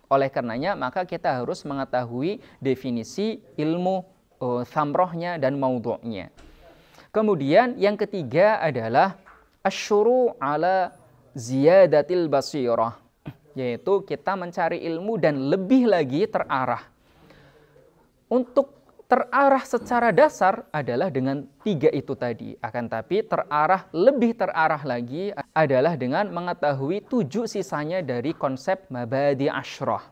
Oleh karenanya, maka kita harus mengetahui definisi ilmu thamrohnya dan maudhu'nya. Kemudian yang ketiga adalah asyuru ala ziyadatil basirah, yaitu kita mencari ilmu dan lebih lagi terarah. Untuk terarah secara dasar adalah dengan 3 itu tadi. Akan tapi lebih terarah lagi adalah dengan mengetahui 7 sisanya dari konsep mabadi asyrah,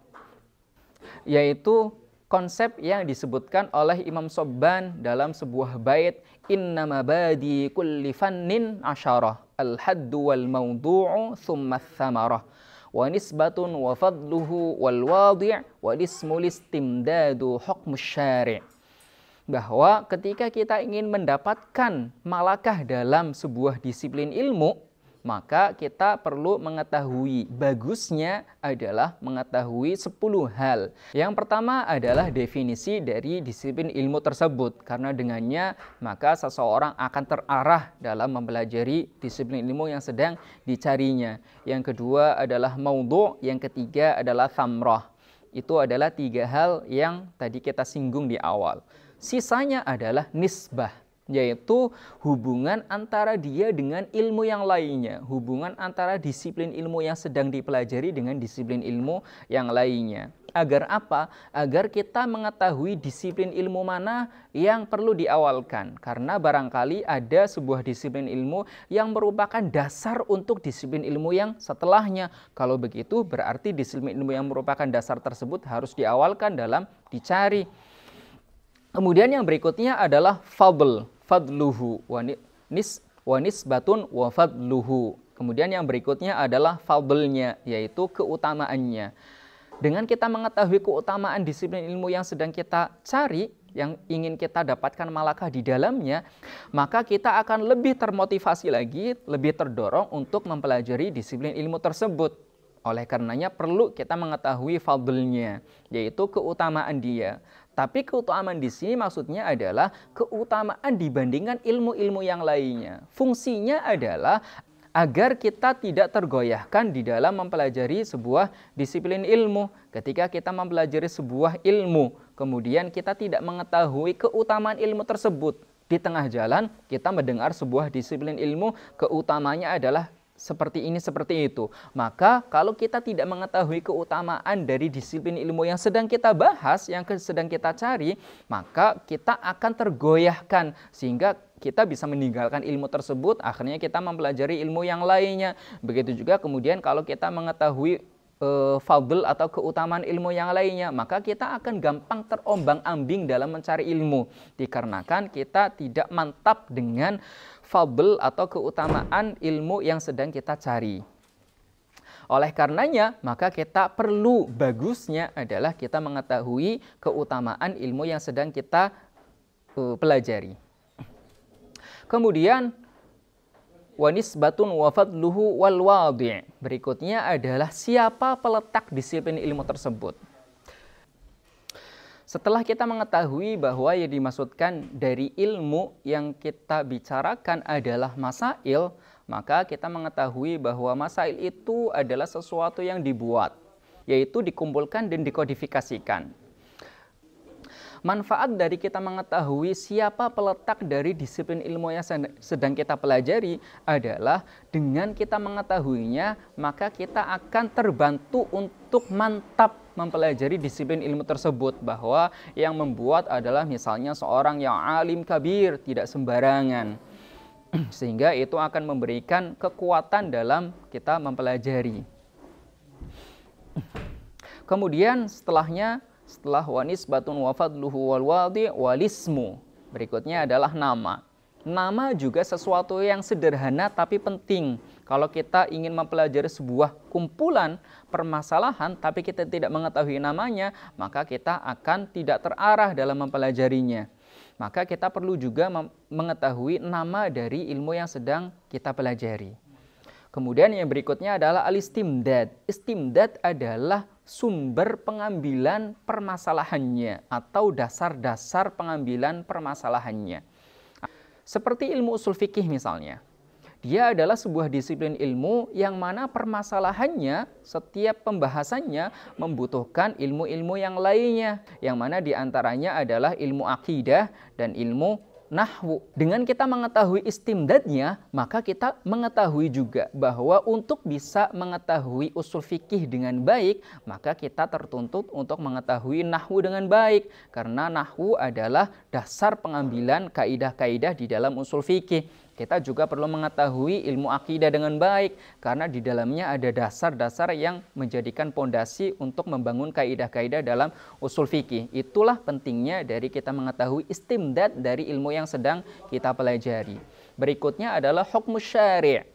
yaitu konsep yang disebutkan oleh Imam Sobban dalam sebuah bait, inna mabadi kulli fannin asyarah, al-haddu wal mawdu'u thumma thamarah, wa nisbatun wa fadluhu wal wadi' wa ismul istimdadu hukmus syari'. Bahwa ketika kita ingin mendapatkan malakah dalam sebuah disiplin ilmu, maka kita perlu mengetahui, bagusnya adalah mengetahui 10 hal. Yang pertama adalah definisi dari disiplin ilmu tersebut, karena dengannya maka seseorang akan terarah dalam mempelajari disiplin ilmu yang sedang dicarinya. Yang kedua adalah maudhu', yang ketiga adalah thamrah. Itu adalah 3 hal yang tadi kita singgung di awal. Sisanya adalah nisbah, yaitu hubungan antara dia dengan ilmu yang lainnya, hubungan antara disiplin ilmu yang sedang dipelajari dengan disiplin ilmu yang lainnya. Agar apa? Agar kita mengetahui disiplin ilmu mana yang perlu diawalkan. Karena barangkali ada sebuah disiplin ilmu yang merupakan dasar untuk disiplin ilmu yang setelahnya. Kalau begitu berarti disiplin ilmu yang merupakan dasar tersebut harus diawalkan dalam dicari. Kemudian yang berikutnya adalah fadluhu wa nisbatun wa fadluhu. Kemudian yang berikutnya adalah fadlnya, yaitu keutamaannya. Dengan kita mengetahui keutamaan disiplin ilmu yang sedang kita cari, yang ingin kita dapatkan malakah di dalamnya, maka kita akan lebih termotivasi lagi, lebih terdorong untuk mempelajari disiplin ilmu tersebut. Oleh karenanya perlu kita mengetahui fadlnya, yaitu keutamaan dia. Tapi keutamaan di sini maksudnya adalah keutamaan dibandingkan ilmu-ilmu yang lainnya. Fungsinya adalah agar kita tidak tergoyahkan di dalam mempelajari sebuah disiplin ilmu. Ketika kita mempelajari sebuah ilmu, kemudian kita tidak mengetahui keutamaan ilmu tersebut. Di tengah jalan kita mendengar sebuah disiplin ilmu, keutamanya adalah seperti ini, seperti itu. Maka kalau kita tidak mengetahui keutamaan dari disiplin ilmu yang sedang kita bahas, yang sedang kita cari, maka kita akan tergoyahkan sehingga kita bisa meninggalkan ilmu tersebut, akhirnya kita mempelajari ilmu yang lainnya. Begitu juga kemudian kalau kita mengetahui fadl atau keutamaan ilmu yang lainnya, maka kita akan gampang terombang-ambing dalam mencari ilmu, dikarenakan kita tidak mantap dengan fadl atau keutamaan ilmu yang sedang kita cari. Oleh karenanya, maka kita perlu, bagusnya adalah kita mengetahui keutamaan ilmu yang sedang kita pelajari. Kemudian wa nisbatun wa fadluhu wal wadi'. Berikutnya adalah siapa peletak disiplin ilmu tersebut. Setelah kita mengetahui bahwa yang dimaksudkan dari ilmu yang kita bicarakan adalah masail, maka kita mengetahui bahwa masail itu adalah sesuatu yang dibuat, yaitu dikumpulkan dan dikodifikasikan. Manfaat dari kita mengetahui siapa peletak dari disiplin ilmu yang sedang kita pelajari adalah dengan kita mengetahuinya, maka kita akan terbantu untuk mantap mempelajari disiplin ilmu tersebut, bahwa yang membuat adalah misalnya seorang yang alim kabir, tidak sembarangan. Sehingga itu akan memberikan kekuatan dalam kita mempelajari. Kemudian setelah wa nisbatun wa fadluhu wal wadi' wal ismu, berikutnya adalah nama. Nama juga sesuatu yang sederhana tapi penting. Kalau kita ingin mempelajari sebuah kumpulan permasalahan tapi kita tidak mengetahui namanya, maka kita akan tidak terarah dalam mempelajarinya. Maka kita perlu juga mengetahui nama dari ilmu yang sedang kita pelajari. Kemudian yang berikutnya adalah al-istimdad. Istimdad adalah sumber pengambilan permasalahannya atau dasar-dasar pengambilan permasalahannya. Seperti ilmu usul fikih misalnya. Dia adalah sebuah disiplin ilmu yang mana permasalahannya, setiap pembahasannya membutuhkan ilmu-ilmu yang lainnya, yang mana diantaranya adalah ilmu akidah dan ilmu nahwu. Dengan kita mengetahui istimdadnya, maka kita mengetahui juga bahwa untuk bisa mengetahui usul fikih dengan baik, maka kita tertuntut untuk mengetahui nahwu dengan baik. Karena nahwu adalah dasar pengambilan kaidah-kaidah di dalam usul fikih. Kita juga perlu mengetahui ilmu akidah dengan baik, karena di dalamnya ada dasar-dasar yang menjadikan pondasi untuk membangun kaidah-kaidah dalam usul fikih. Itulah pentingnya dari kita mengetahui istimdad dari ilmu yang sedang kita pelajari. Berikutnya adalah hukmus syari',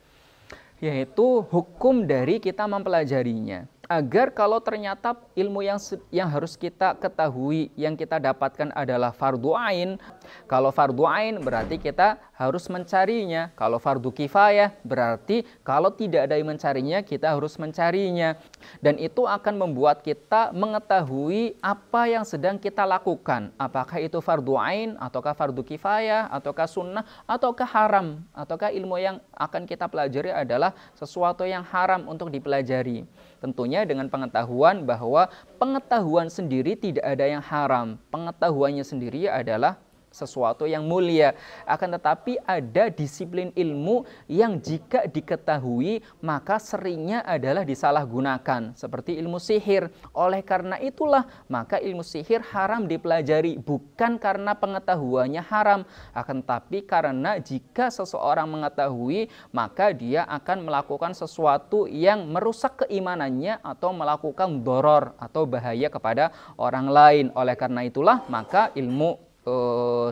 yaitu hukum dari kita mempelajarinya. Agar kalau ternyata ilmu yang harus kita ketahui, yang kita dapatkan adalah fardu ain. Kalau fardu ain berarti kita harus mencarinya. Kalau fardu kifayah berarti kalau tidak ada yang mencarinya, kita harus mencarinya. Dan itu akan membuat kita mengetahui apa yang sedang kita lakukan. Apakah itu fardu ain, ataukah fardu kifayah, ataukah sunnah, ataukah haram. Ataukah ilmu yang akan kita pelajari adalah sesuatu yang haram untuk dipelajari. Tentunya dengan pengetahuan bahwa pengetahuan sendiri tidak ada yang haram. Pengetahuannya sendiri adalah sesuatu yang mulia. Akan tetapi ada disiplin ilmu yang jika diketahui maka seringnya adalah disalahgunakan, seperti ilmu sihir. Oleh karena itulah maka ilmu sihir haram dipelajari, bukan karena pengetahuannya haram, akan tetapi karena jika seseorang mengetahui maka dia akan melakukan sesuatu yang merusak keimanannya atau melakukan doror atau bahaya kepada orang lain. Oleh karena itulah maka ilmu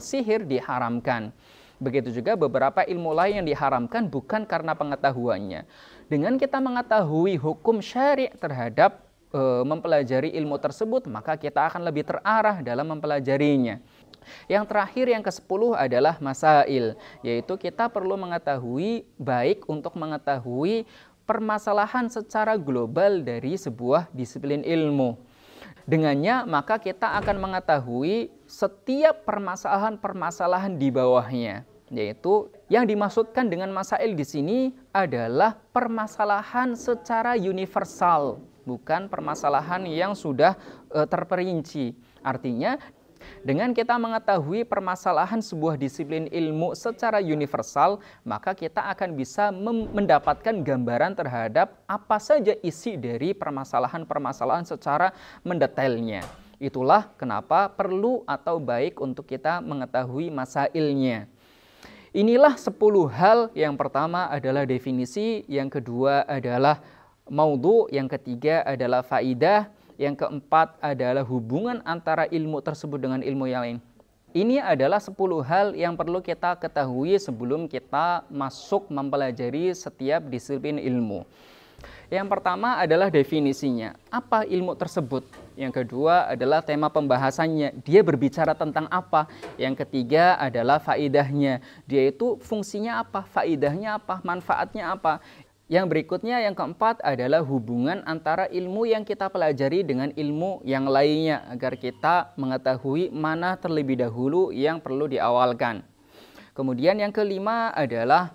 sihir diharamkan. Begitu juga beberapa ilmu lain yang diharamkan bukan karena pengetahuannya. Dengan kita mengetahui hukum syari' terhadap mempelajari ilmu tersebut, maka kita akan lebih terarah dalam mempelajarinya. Yang terakhir, yang ke-10 adalah masail, yaitu kita perlu mengetahui baik untuk mengetahui permasalahan secara global dari sebuah disiplin ilmu. Dengannya maka kita akan mengetahui setiap permasalahan-permasalahan di bawahnya. Yaitu yang dimaksudkan dengan masail di sini adalah permasalahan secara universal, bukan permasalahan yang sudah terperinci. Artinya dengan kita mengetahui permasalahan sebuah disiplin ilmu secara universal, maka kita akan bisa mendapatkan gambaran terhadap apa saja isi dari permasalahan-permasalahan secara mendetailnya. Itulah kenapa perlu atau baik untuk kita mengetahui masailnya. Inilah 10 hal. Yang pertama adalah definisi, yang kedua adalah maudhu, yang ketiga adalah faidah, yang keempat adalah hubungan antara ilmu tersebut dengan ilmu yang lain. Ini adalah 10 hal yang perlu kita ketahui sebelum kita masuk mempelajari setiap disiplin ilmu. Yang pertama adalah definisinya. Apa ilmu tersebut? Yang kedua adalah tema pembahasannya. Dia berbicara tentang apa? Yang ketiga adalah faidahnya. Dia itu fungsinya apa? Faidahnya apa? Manfaatnya apa? Yang berikutnya, yang keempat adalah hubungan antara ilmu yang kita pelajari dengan ilmu yang lainnya, agar kita mengetahui mana terlebih dahulu yang perlu diawalkan. Kemudian yang kelima adalah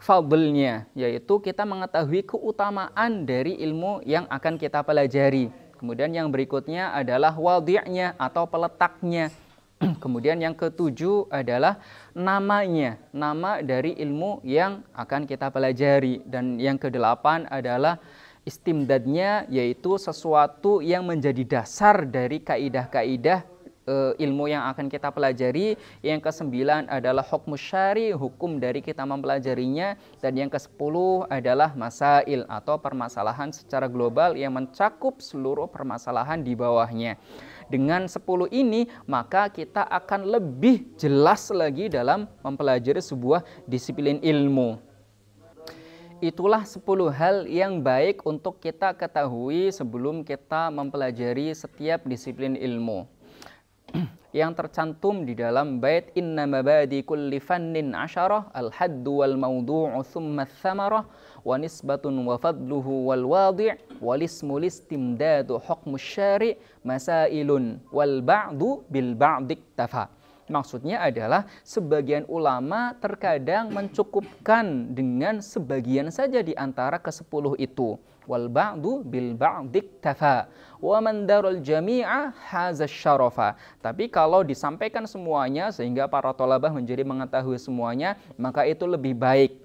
fadlnya, yaitu kita mengetahui keutamaan dari ilmu yang akan kita pelajari. Kemudian yang berikutnya adalah wadhi'nya atau peletaknya. Kemudian yang ketujuh adalah namanya, nama dari ilmu yang akan kita pelajari. Dan yang kedelapan adalah istimdadnya, yaitu sesuatu yang menjadi dasar dari kaidah-kaidah ilmu yang akan kita pelajari. Yang ke-9 adalah hukmus syari', hukum dari kita mempelajarinya. Dan yang ke-10 adalah masail atau permasalahan secara global yang mencakup seluruh permasalahan di bawahnya. Dengan 10 ini maka kita akan lebih jelas lagi dalam mempelajari sebuah disiplin ilmu. Itulah 10 hal yang baik untuk kita ketahui sebelum kita mempelajari setiap disiplin ilmu. Yang tercantum di dalam bait inna mabadi kulli fannin asyarah al-haddu wal mawdu'u thumma thamarah wa nisbatun wa fadluhu wal wadi' wal ismu listimdadu hukmus syari' masailun wal ba'du bil ba'dik tafa. Maksudnya adalah sebagian ulama terkadang mencukupkan dengan sebagian saja di antara ke-10 itu. Wal ba'du bil ba'dik tafa wa man darul jami'a haza syarafa. Tapi kalau disampaikan semuanya sehingga para thalabah menjadi mengetahui semuanya, maka itu lebih baik.